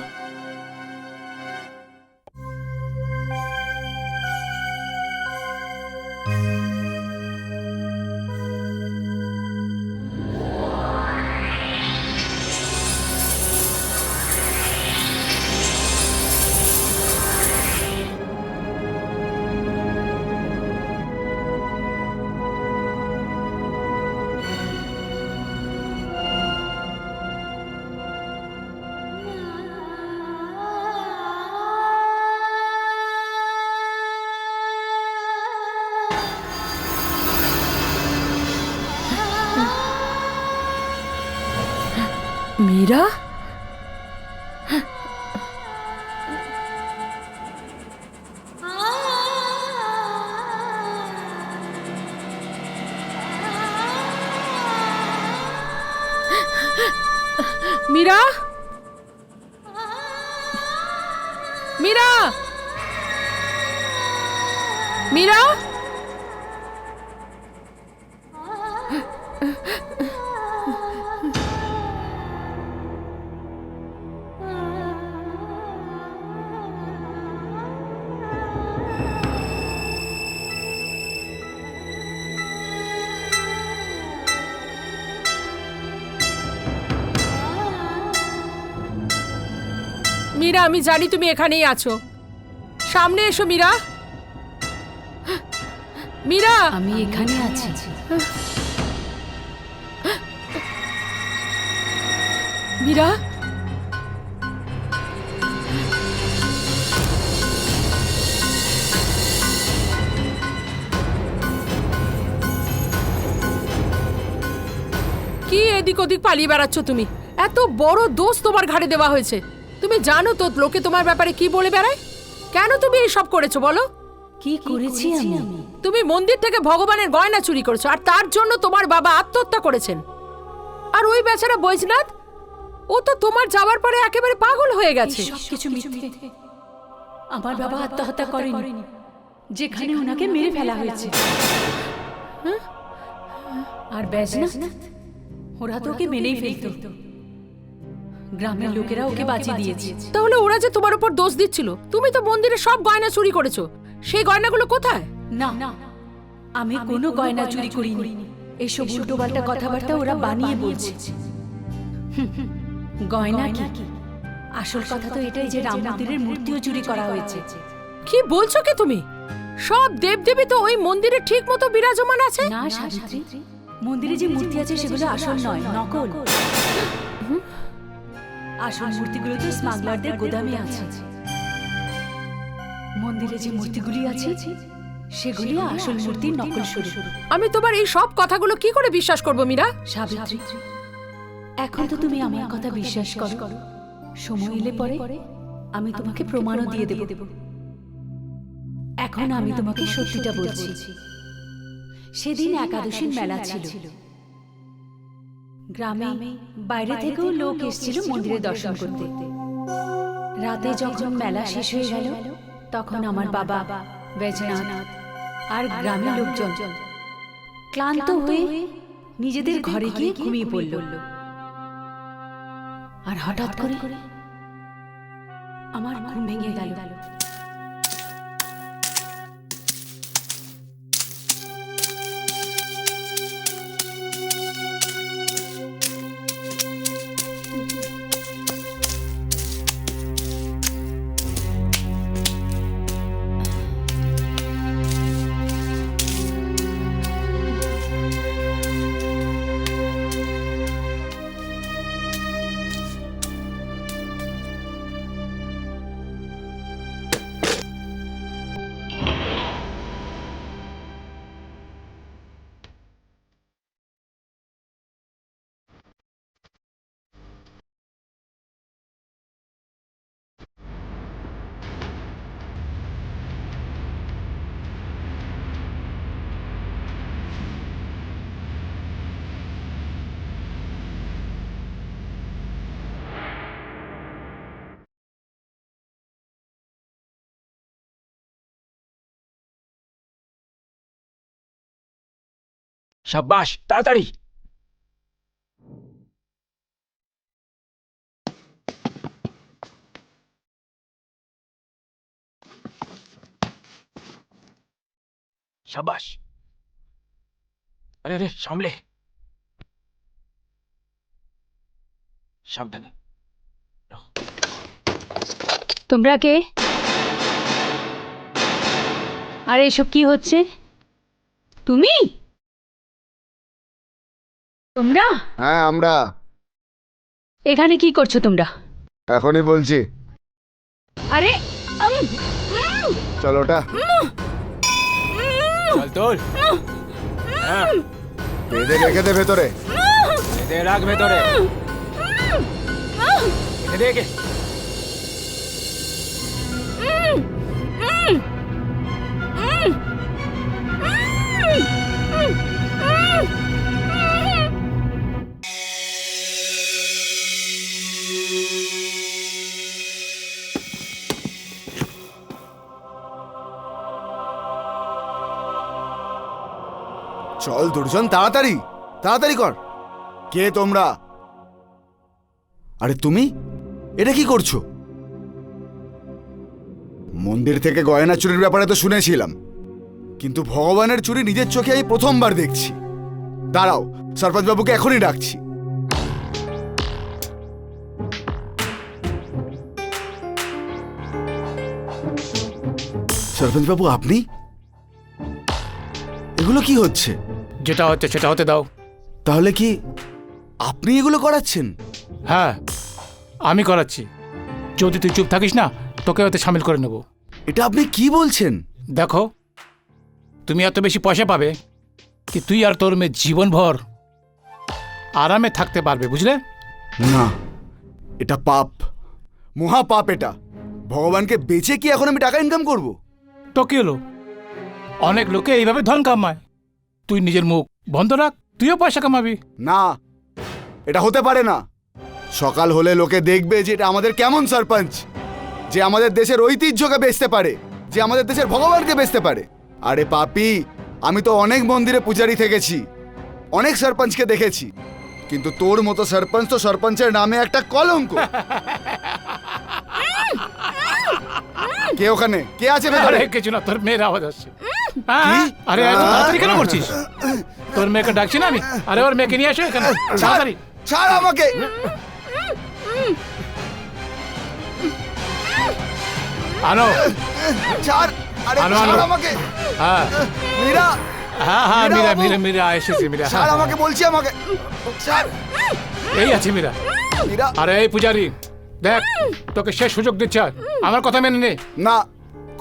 মীরা? মীরা? মীরা? মীরা, মীরা, আমি জানি তুমি এখানেই আছো। সামনে এসো মীরা। মীরা, আমি এখানে আছি। মীরা, কি এদিক ওদিক পালিয়ে বেড়াচ্ছ তুমি? এত বড় দোষ তোমার ঘাড়ে দেওয়া হয়েছে, তুমি জানো তো লোকে তোমার ব্যাপারে কি বলে বেড়ায়? কেন তুমি এই সব করেছো বলো? কি করেছি আমি? তুমি মন্দির থেকে ভগবানের গয়না চুরি করেছো, আর তার জন্য তোমার বাবা আত্মহত্যা করেছেন। আর ওই বেচারা বৈজনাথ, ও তো তোমার যাওয়ার পরে একেবারে পাগল হয়ে গেছে। সবকিছু মিথ্যে। আমার বাবা আত্মহত্যা করেনি, যেখানে ওনাকে মেরে ফেলা হয়েছে। আর বেজনাথ, ওরা তো ওকে মেরেই ফেলতো। গ্রামের লোকেরা ওকে বাঁচিয়ে দিয়েছে। তাহলে ওরা যে তোমার উপর দোষ দিচ্ছিল, তুমি তো মন্দিরে সব গয়না চুরি করেছো, সেই গয়নাগুলো কোথায়? না, আমি কোনো গয়না চুরি করিনি। এসব উল্টোপাল্টা কথাবার্তা ওরা বানিয়ে বলছে। গয়না কি? আসল কথা তো এটাই যে রাম মন্দিরের মূর্তিও চুরি করা হয়েছে। কি বলছো কি তুমি? সব দেবদেবী তো ওই মন্দিরে ঠিক মতো বিরাজমান আছে। না সাবিত্রী, মন্দিরে যে মূর্তি আছে সেগুলো আসল নয়, নকল। আসল মূর্তিগুলো তো স্মাগলারদের গোদামে আছে। মন্দিরে যে মূর্তিগুলি আছে সেগুলি আসল মূর্তির নকল স্বরূপ। আমি তোমার এই সব কথাগুলো কি করে বিশ্বাস করবো মীরা? সাবিত্রী, এখন তো তুমি আমার কথা বিশ্বাস করো। সময় এলে পরে আমি তোমাকে প্রমাণও দিয়ে দেব। এখন আমি তোমাকে সত্যিটা বলছি। সেদিন একাদশীর মেলা ছিল। গ্রামে বাইরে থেকেও লোক এসেছিল মন্দিরে দর্শন করতে। রাতে যখন মেলা শেষ হয়ে গেল, তখন আমার বাবা, বৈজনাথ আর গ্রামের লোকজন ক্লান্ত হয়ে নিজেদের ঘরে গিয়ে ঘুমিয়ে পড়ল। আর হঠাৎ করে আমার ঘুম ভেঙে গেল। সাব্বাস, তাড়াতাড়ি। সাব্বাস। আরে আরে, সামলে, সাবধানে। তোমরা কে? আরে এসব কি হচ্ছে? তুমি? তোমরা হ্যাঁ, আমরা এখানে কি করছো তোমরা? এখনই বলছি। আরে চলো ওটা চল তোল। হ্যাঁ, বেঁধে রেখে দে ভেতরে। বেঁধে রাখ ভেতরে। বেঁধে দে একে। চল দুর্জন, তাড়াতাড়ি তাড়াতাড়ি কর। কে তোমরা? আরে তুমি এটা কি করছো? মন্দির থেকে গয়না চুরির ব্যাপারে তো শুনেছিলাম, কিন্তু ভগবানের চুরি নিজের চোখে আমি প্রথমবার দেখছি। দাঁড়াও, সরপঞ্চ বাবুকে এখনই ডাকছি। সরপঞ্চ বাবু, আপনি? এগুলো কি হচ্ছে? যেটা হচ্ছে সেটা হতে দাও। তাহলে কি আপনি এগুলো করাচ্ছেন? হ্যাঁ, আমি করাচ্ছি। যদি তুই চুপ থাকিস না, তোকে ওতে সামিল করে নেব। এটা আপনি কি বলছেন? দেখো, তুমি এত বেশি পয়সা পাবে কি তুই আর তোর মেয়ে জীবনভর আরামে থাকতে পারবে, বুঝলে? না, এটা পাপ, মহা পাপ। এটা ভগবানকে বেচে কি এখন আমি টাকা ইনকাম করব? তো কি হলো? অনেক লোকে এইভাবে ধন কামায়। তুই নিজের মুখ বন্ধ রাখ, তুইও পয়সা কামাবি। না, এটা হতে পারে না। সকাল হলে লোকে দেখবে যে এটা আমাদের কেমন সরপঞ্চ, যে আমাদের দেশের ঐতিহ্যকে বেচতে পারে, যে আমাদের দেশের ভগবানকে বেচতে পারে। আরে পাপি, আমি তো অনেক মন্দিরে পূজারি থেকেছি, অনেক সরপঞ্চকে দেখেছি, কিন্তু তোর মতো সরপঞ্চ তো সরপঞ্চের নামে একটা কলঙ্ক। কে ওখানে? কে আছে ভেতরে? আরে কিছু না, তোর মেয়ের আওয়াজ আসছে। আরে এত তাড়াতাড়ি কেন করছিস? তোর মেয়েকে ডাকছি না আমি। আরে ওর মেয়েকে নিয়ে আসো এখানে তাড়াতাড়ি। ছাড় আমাকে। আনো, ছাড়। আরে আনো, ছাড় আনো। আমাকে। হ্যাঁ মীরা, হ্যাঁ হ্যাঁ, মীরা মীরা বাবু। মীরা মীরা এসেছে, মীরা। ছাড় আমাকে বলছি, আমাকে ছাড়। এই আছে মীরা। মীরা, আরে এই পূজারি, দেখ তোকে শেষ সুযোগ দিচ্ছে, আমার কথা মেনে নে। না,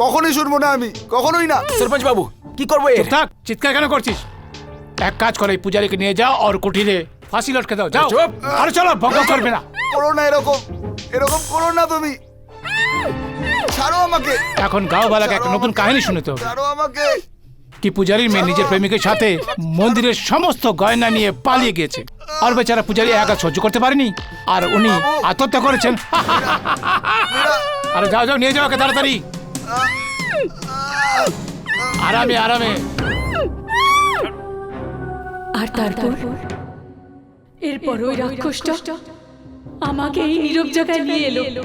কখনোই শুনবো না আমি, কখনোই না। সরপঞ্চ বাবু, কি করবো এর? চুপ থাক, চিৎকার কেন করছিস? এক কাজ করে, এই পূজারীকে নিয়ে যাও আর কুঠিরে ফাঁসি লটকে দাও। যাও, চুপ। আরে চলো, ভঙ্গ করবে না। করো না এরকম, এরকম করো না তুমি। ছাড়ো আমাকে, এখন গাঁওবালাকে একটা নতুন কাহিনী শুনতে হবে ছাড়ো আমাকে। কি পূজারীর মেয়ে নিজের প্রেমিকের সাথে মন্দিরের সমস্ত গয়না নিয়ে পালিয়ে গিয়েছে, আর বেচারা পূজারী একা সহ্য করতে পারেনি, আর উনি আত্মহত্যা করেছেন। আরে যাও যাও, নিয়ে যাও ওকে তাড়াতাড়ি। আরামে আরামে। আর তারপর এরপর ওই রাক্ষসটা আমাকে এই নীরব জায়গায় নিয়ে এলো।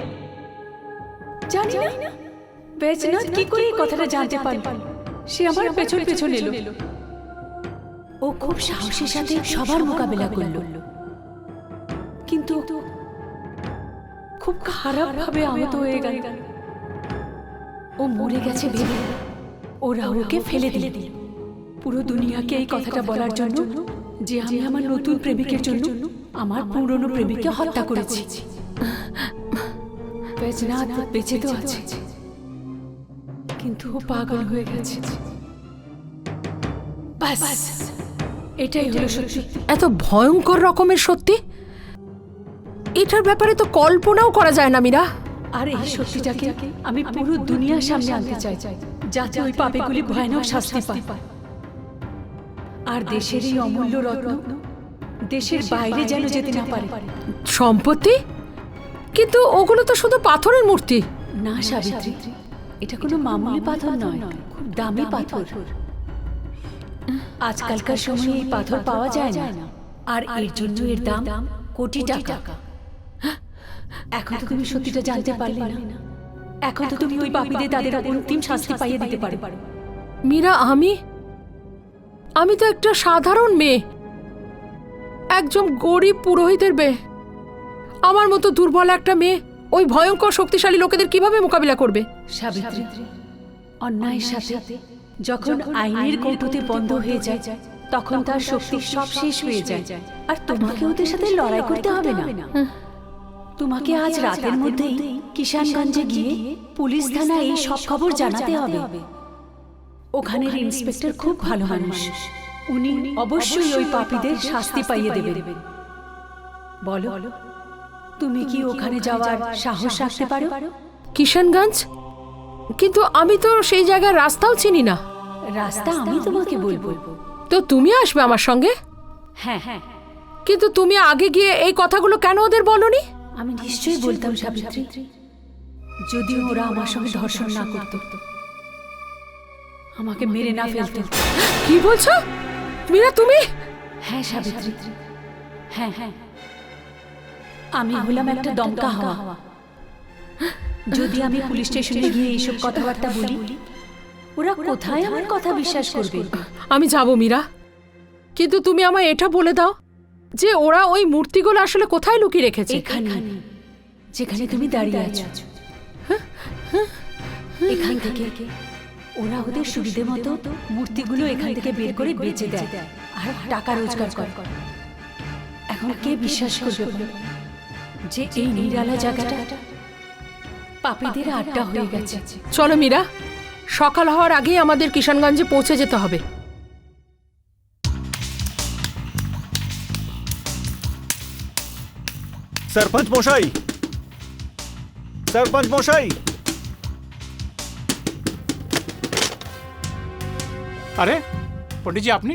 জানি না বেজনাথ কি করে এই কথাটা জানতে পারল। সে আমার পেছন পেছন এলো। ও খুব সাহসের সাথে সবার মোকাবেলা করলো, কিন্তু খুব খারাপ ভাবে আহত হয়ে গেল। ও মরে গেছে ভেবে ওরা ওকে ফেলে দিল, পুরো দুনিয়াকে এই কথাটা বলার জন্য যে আমি আমার নতুন প্রেমিকের জন্য আমার পুরনো প্রেমিককে হত্যা করেছি। বেজনাথ বেঁচে তো আছে, কিন্তু ও পাগল হয়ে গেছে। বাস, এটাই হলো সত্যি। এত ভয়ঙ্কর রকমের সত্যি, এটার ব্যাপারে তো কল্পনাও করা যায় না মীরা। আর এই সত্যিটাকে আমি পুরো দুনিয়ার সামনে আনতে চাই, যাতে ওই পাপীগুলি ভয়ানক শাস্তি পায়, আর দেশের এই অমূল্য রত্ন দেশের বাইরে যেন যেতে না পারে। সম্পত্তি? কিন্তু ওগুলো তো শুধু পাথরের মূর্তি। না সাবিত্রী, এটা কোনো মামুলি পাথর নয়, খুব দামি পাথর। আজকালকার সময়ে এই পাথর পাওয়া যায় না, আর এর জন্য এর দাম কোটি টাকা। এখন তো তুমি সত্যিটা জানতে পারলে না, এখন তো তুমি ওই পাপীদের তাদের অন্তিম শাস্তি পাইয়ে দিতে পারো। মীরা, আমি তো একটা সাধারণ মেয়ে, একজন গরিব পুরোহিতের মেয়ে। আমার মতো দুর্বল একটা মেয়ে ওই ভয়ঙ্কর শক্তিশালী লোকেদের কিভাবে মোকাবিলা করবে? সাবিত্রী, অন্যায়ের সাথে যখন আইনের কৌটোতে বন্ধ হয়ে যায়, তখন তার শক্তি সব শেষ হয়ে যায়, আর তোমাকে ওদের সাথে লড়াই করতে হবে না। তোমাকে আজ রাতের মধ্যেই কিষানগঞ্জে গিয়ে পুলিশ থানায় এই সব খবর জানাতে হবে। ওখানের ইন্সপেক্টর খুব ভালো মানুষ, উনি অবশ্যই ওই পাপীদের শাস্তি পাইয়ে দেবেন। বলো, তুমি কি ওখানে যাওয়ার সাহস রাখতে পারো? কিষানগঞ্জ? কিন্তু আমি তো সেই জায়গার রাস্তাও চিনি না। রাস্তা আমি তোমাকে বলবো। তো তুমি আসবে আমার সঙ্গে? হ্যাঁ হ্যাঁ, কিন্তু তুমি আগে গিয়ে এই কথাগুলো কেন ওদের বলনি? আমি নিশ্চয়ই বলতাম সাবিত্রী, যদিও ওরা আমার সঙ্গে ধর্ষণ না করত, আমাকে মেরে না ফেলতো। কি বলছো? মীরা তুমি? হ্যাঁ সাবিত্রী, হ্যাঁ হ্যাঁ, আমি হলাম একটা দমকা হাওয়া। যদি আমি পুলিশ স্টেশনে গিয়ে এইসব কথাবার্তা বলি, ওরা কোথায় আমার কথা বিশ্বাস করবে? আমি যাব মীরা, কিন্তু তুমি আমায় এটা বলে দাও যে ওরা ওই মূর্তিগুলো আসলে কোথায় লুকিয়ে রেখেছে? এখানে, যেখানে তুমি দাঁড়িয়ে আছো। এখান থেকে ওরা ওদের সুবিধে মতো মূর্তিগুলো এখান থেকে বের করে বেচে দেয় আর টাকা রোজগার করে। এখন কে বিশ্বাস করবে বলো যে এই নিরালা জায়গাটা পাপীদের আড্ডা হয়ে গেছে? চলো মীরা, সকাল হওয়ার আগেই আমাদের কিষানগঞ্জে পৌঁছে যেতে হবে। सरपंच মশাই, सरपंच মশাই। আরে পণ্ডিতজি, আপনি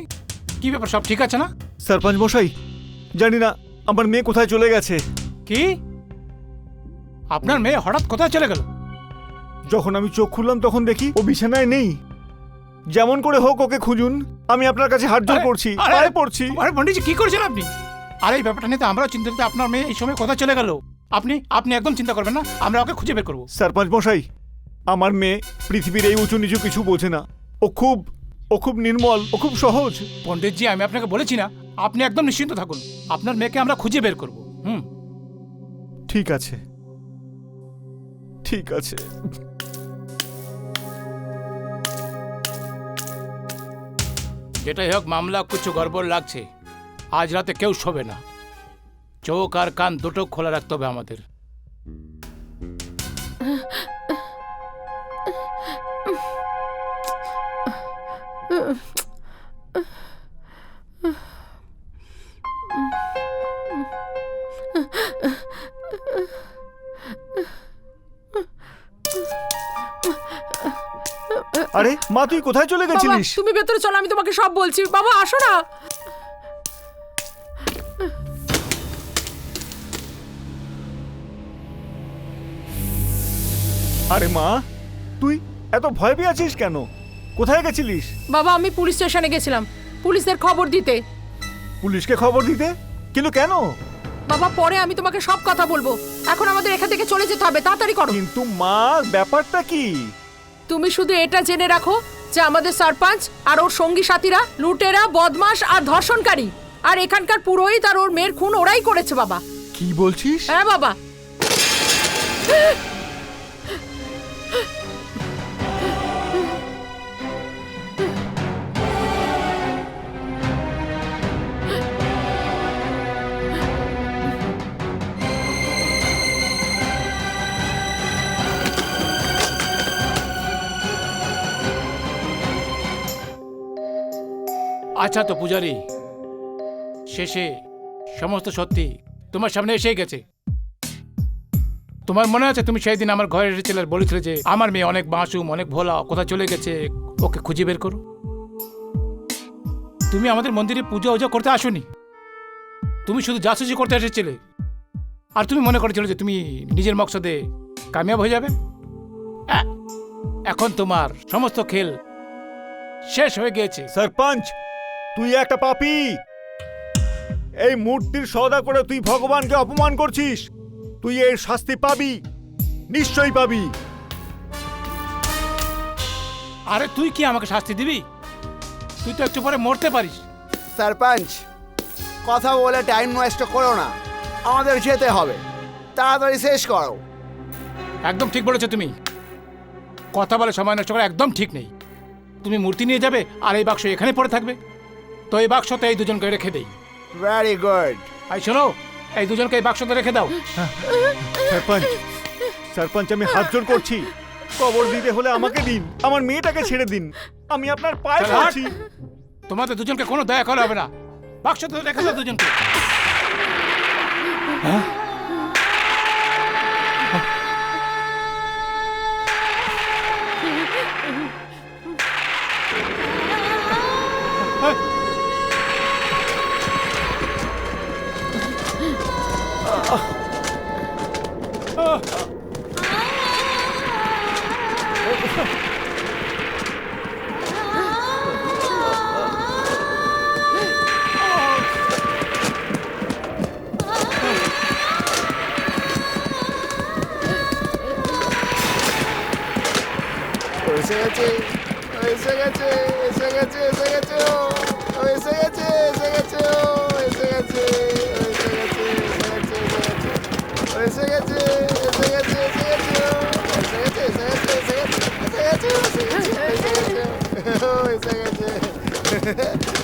কি ব্যাপার, সব ঠিক আছে না? सरपंच মশাই, জানি না আমার মেয়ে কোথায় চলে গেছে। কি আপনার মেয়ে হঠাৎ কোথায় চলে গেল? যখন আমি চোখ খুললাম তখন দেখি ও বিছানায় নেই। যেমন করে হোক ওকে খুঁজুন, আমি আপনার কাছে হাত জোড় করছি, পায়ে পড়ছি। আরে পণ্ডিতজি, কি করছেন আপনি? আরে এই ব্যাপারটা নিয়ে তো আমরাও চিন্তিত। আপনার মেয়ে এই সময় কোথায় চলে গেল? আপনি একদম চিন্তা করবেন না, আমরা ওকে খুঁজে বের করবো। सरपंच মশাই, আমার মেয়ে পৃথিবীর এই উঁচু নিচু কিছু বোঝে না। ও খুব নির্মল, ও খুব সহজ। পণ্ডিতজি, আমি আপনাকে বলেছি না, আপনি একদম নিশ্চিন্ত থাকুন, আপনার মেয়েকে আমরা খুঁজে বের করবো। ঠিক আছে, ঠিক আছে। যেটাই হোক, মামলা কিছু গড়বড় লাগছে। আজ রাতে কেউ শোবে না, চোখ আর কান দুটো খোলা রাখতে হবে আমাদের। আরে মা, তুই কোথায় চলে বাবা, গেছিলিস? তুমি ভেতরে চলো, আমি তোমাকে সব বলছি। বাবা আসো না। আরে মা, তুই এত ভয় পেয়ে আছিস কেন? কোথায় গেছিলিস? বাবা, আমি পুলিশ স্টেশনে গেছিলাম পুলিশদের খবর দিতে। পুলিশকে খবর দিতে? কিন্তু কেন? বাবা, পরে আমি তোমাকে সব কথা বলবো, এখন আমাদের এখান থেকে চলে যেতে হবে, তাড়াতাড়ি করো। কিন্তু মা, ব্যাপারটা কি? তুমি শুধু এটা জেনে রাখো যে আমাদের সরপঞ্চ আর ওর সঙ্গী সাথীরা লুটেরা, বদমাশ আর ধর্ষণকারী, আর এখানকার পুরোহিত আর ওর মেয়ের খুন ওরাই করেছে বাবা। কি বলছিস? হ্যাঁ বাবা। আচ্ছা তো পূজারি, শেষে সমস্ত সত্যি তোমার সামনে এসেই গেছে। তোমার মনে আছে তুমি সেই দিন আমার ঘরের ছেলের বলেছিলে যে আমার মেয়ে অনেক মাসুম, অনেক ভোলা, কোথায় চলে গেছে, ওকে খুঁজে বের করো। তুমি আমাদের মন্দিরে পূজা ওজা করতে আসোনি, তুমি শুধু জাসুসি করতে এসেছিলে। আর তুমি মনে করেছিলে যে তুমি নিজের মকসদে কামিয়াব হয়ে যাবে। এখন তোমার সমস্ত খেল শেষ হয়ে গিয়েছে। সরপঞ্চ, তুই একটা পাপী। এই মূর্তির সওদা করে তুই ভগবানকে অপমান করছিস। তুই এর শাস্তি পাবি, নিশ্চয়ই পাবি। আরে তুই কি আমাকে শাস্তি দিবি? তুই তো একটু পরে মরতে পারিস। सरपंच, কথা বলে টাইম ওয়েস্ট করো না, আমাদের যেতে হবে, তাড়াতাড়ি শেষ করো। একদম ঠিক বলেছো তুমি, কথা বলে সময় নষ্ট করা একদম ঠিক নেই। তুমি মূর্তি নিয়ে যাবে আর এই বাক্স এখানে পড়ে থাকবে, তো এই বাক্সতে এই দুজনকে রেখে দেই। Very good. এই শোনো, এই দুজনকে এই বাক্সতে রেখে দাও। সরপঞ্চ, সরপঞ্চ, আমি হাত জোড় করছি, কবর দিতে হলে আমাকে দিন, আমার মেয়েটাকে ছেড়ে দিন, আমি আপনার পায়ে চল, পড়ছি। তোমাদের দুজনকে কোনো দয়া করা হবে না, বাক্সতে রেখে দাও দুজনকে।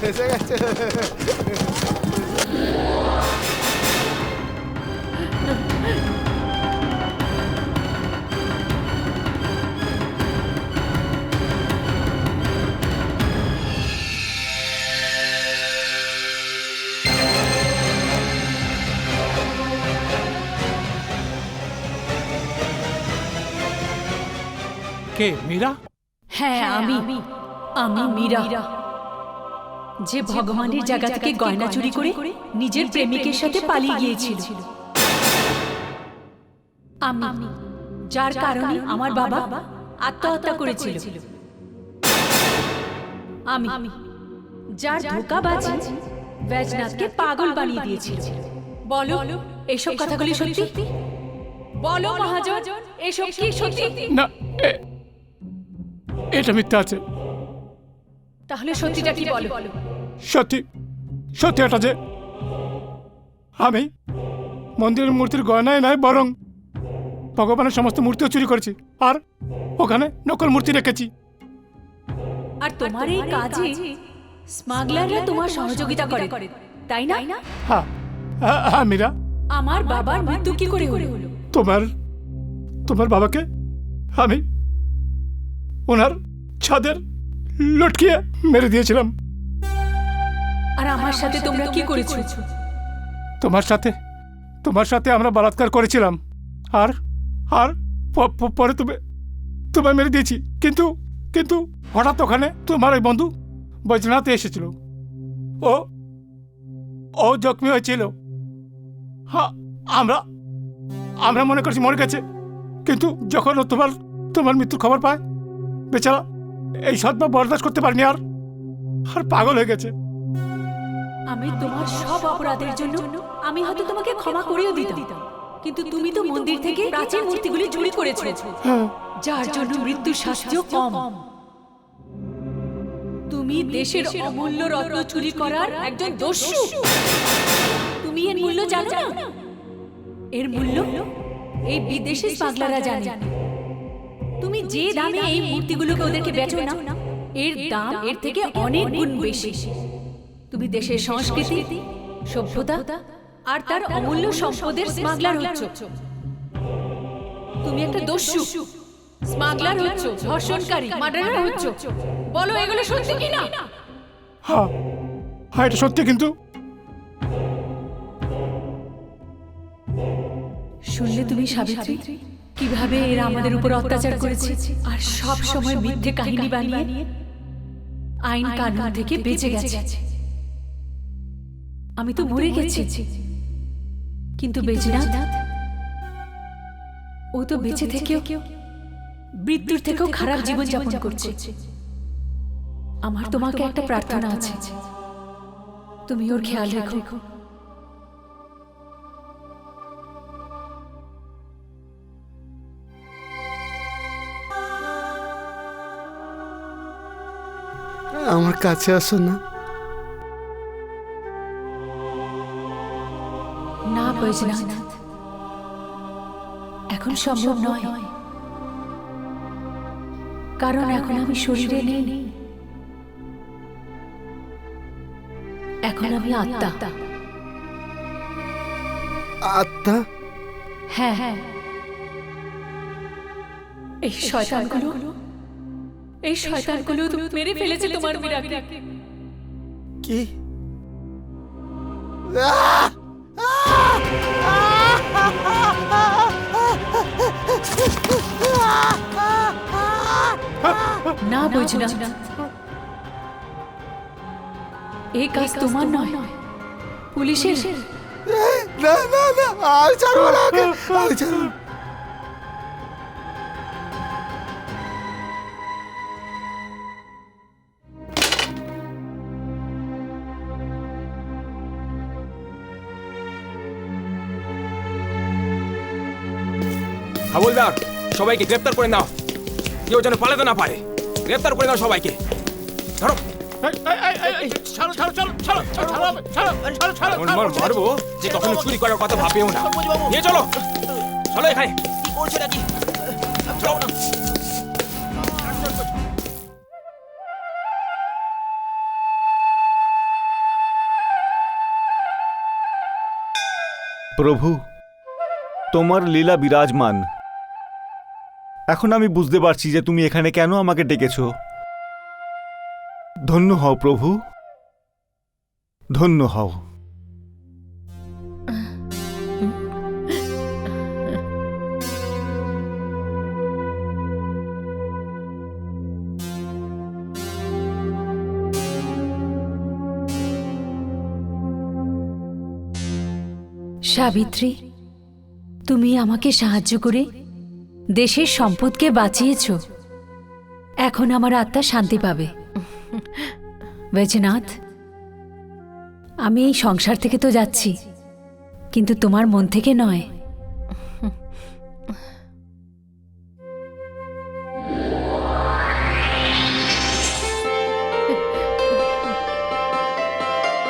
এসে গেছে। কে মীরা? হ্যাঁ আমি আমি মীরা, যে ভগবানের জায়গা থেকে গয়না চুরি করে নিজের প্রেমিকের সাথে পালিয়ে গিয়েছিল। আমি, যার কারণে আমার বাবা আত্মহত্যা করেছিল। আমি, যার ধোঁকাবাজি বৈজনাথকে পাগল বানিয়ে দিয়েছিল। বলো এসব কথাগুলি সত্যি? বলো মহাজন, এসব কি সত্যি? না, এটা মিথ্যা আছে। তাহলে সত্যিটা কি বলো? সত্যি সত্যি এটা যে আমি মন্দিরের মূর্তির গয়নায় নয়, বরং ভগবানের সমস্ত মূর্তিও চুরি করেছি, আর ওখানে নকল মূর্তি রেখেছি। আর তোমার এই কাজে স্মাগলাররা তোমার সহযোগিতা করে, তাই না? হ্যাঁ হ্যাঁ মীরা, আমার বাবার মৃত্যু কি করে হলো? তোমার বাবাকে আমি ওনার ছাদের লটকিয়ে মেরে দিয়েছিলাম। আর আমার সাথে তোমরা কি করেছো? তোমার সাথে আমরা বলাৎকার করেছিলাম, আর আর পরে তোমায় মেরে দিয়েছি। কিন্তু হঠাৎ ওখানে তোমার ওই বন্ধু বৈজনাথ এসেছিল। ও জখমি হয়েছিল। হ্যাঁ, আমরা মনে করছি মরে গেছে, কিন্তু যখন ও তোমার মৃত্যুর খবর পায়, বেচারা এই সৎভাব বরদাস্ত করতে পারেনি, আর পাগল হয়ে গেছে। আমি তোমার সব অপরাধের জন্য আমি হয়তো তোমাকে ক্ষমা করেও দিতাম, কিন্তু তুমি তো মন্দির থেকে প্রাচীন মূর্তিগুলি চুরি করেছো, যার জন্য মৃত্যুর শাস্তিও কম। তুমি দেশের অমূল্য রত্ন চুরি করার একজন দস্যু। তুমি এর মূল্য জানো না? এর মূল্য এই বিদেশি স্মাগলাররা জানে। তুমি যে দামে এই মূর্তিগুলোকে ওদেরকে বেচো না, এর দাম এর থেকে অনেক গুণ বেশি। তুমি দেশের সংস্কৃতি, সভ্যতা আর তার অমূল্য সম্পদের স্মাগলার হচ্ছ। তুমি একটা দস্যু, স্মাগলার হচ্ছ, ধর্ষণকারী, মার্ডারার হচ্ছ। বলো এগুলো সত্যি কি না? হ্যাঁ হ্যাঁ, এটা সত্যি। কিন্তু শুনলে তুমি সাবিত্রী, কিভাবে এরা আমাদের উপর অত্যাচার করেছে, আর সব সময় মিথ্যে কাহিনী বানিয়ে আইন কানুন থেকে বেঁচে গেছে। আমি তো মরে গেছি, কিন্তু বৈজনাথ, ও তো বেঁচে থেকেও মৃত্যুর থেকেও খারাপ জীবন যাপন করছে। আমার তোমাকে একটা প্রার্থনা আছে, তুমি ওর খেয়াল রেখো। আমার কাছে আসো না। না বৈজনাথ, এখন সম্ভব নয়, কারণ এখন আমি শরীরে নেই, এখন আমি আত্মা। আত্মা? হ্যাঁ হ্যাঁ, এই শয়তানগুলো তো মেরে ফেলেছে তোমার মীরাকে। কি? না বৈজনাথ, এই কাজ তোমার নয়, পুলিশের। না না না, আর ছাড়বো না, আর ছাড়বো। হাবলদার, সবাইকে গ্রেফতার করে নাও, কেউ যেন পালাতে না পারে। গ্রেফতার করে নাও সবাইকে, ধরো। এমন মার মারবো যে কখনো চুরি করার কথা ভাবেও না। নিয়ে চলো, চলো এখানে। কি করছো নাকি? চলো না। প্রভু, তোমার লীলা বিরাজমান। এখন আমি বুঝতে পারছি যে তুমি এখানে কেন আমাকে ডেকেছো। ধন্য হও প্রভু, ধন্য হও। সাবিত্রী, তুমি আমাকে সাহায্য করে দেশের সম্পদকে বাঁচিয়েছ। এখন আমার আত্মা শান্তি পাবে। বৈজনাথ, আমি এই সংসার থেকে তো যাচ্ছি, কিন্তু তোমার মন থেকে নয়।